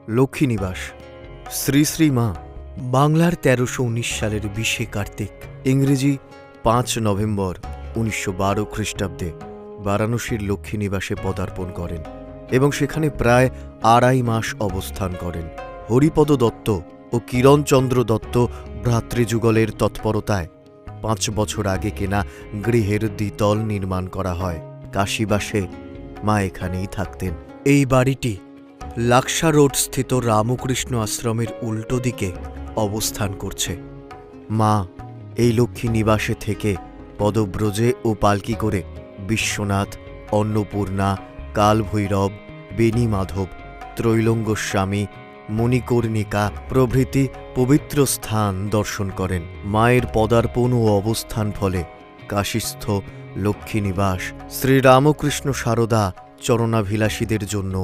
লক্ষ্মীনিবাস। শ্রী শ্রী মা বাংলার ১৩১৯ সালের ২০শে কার্তিক, ইংরেজি ৫ নভেম্বর ১৯১২ খ্রিস্টাব্দে বারাণসীর লক্ষ্মীনিবাসে পদার্পণ করেন এবং সেখানে প্রায় ২.৫ মাস অবস্থান করেন। হরিপদ দত্ত ও কিরণচন্দ্র দত্ত ভ্রাতৃযুগলের তৎপরতায় ৫ বছর আগে কেনা গৃহের দ্বিতল নির্মাণ করা হয়। কাশীবাসে মা এখানেই থাকতেন। এই বাড়িটি লাক্সা রোড স্থিত রামকৃষ্ণ আশ্রমের উল্টো দিকে অবস্থান করছে। মা এই লক্ষ্মী নিবাসে থেকে পদব্রজে ও পালকি করে বিশ্বনাথ, অন্নপূর্ণা, কালভৈরব, বেণীমাধব, ত্রৈলঙ্গস্বামী, মণিকর্ণিকা প্রভৃতি পবিত্র স্থান দর্শন করেন। মায়ের পদার্পণ ও অবস্থান ফলে কাশীস্থ লক্ষ্মীনিবাস শ্রীরামকৃষ্ণ সারদা চরণাভিলাষীদের জন্য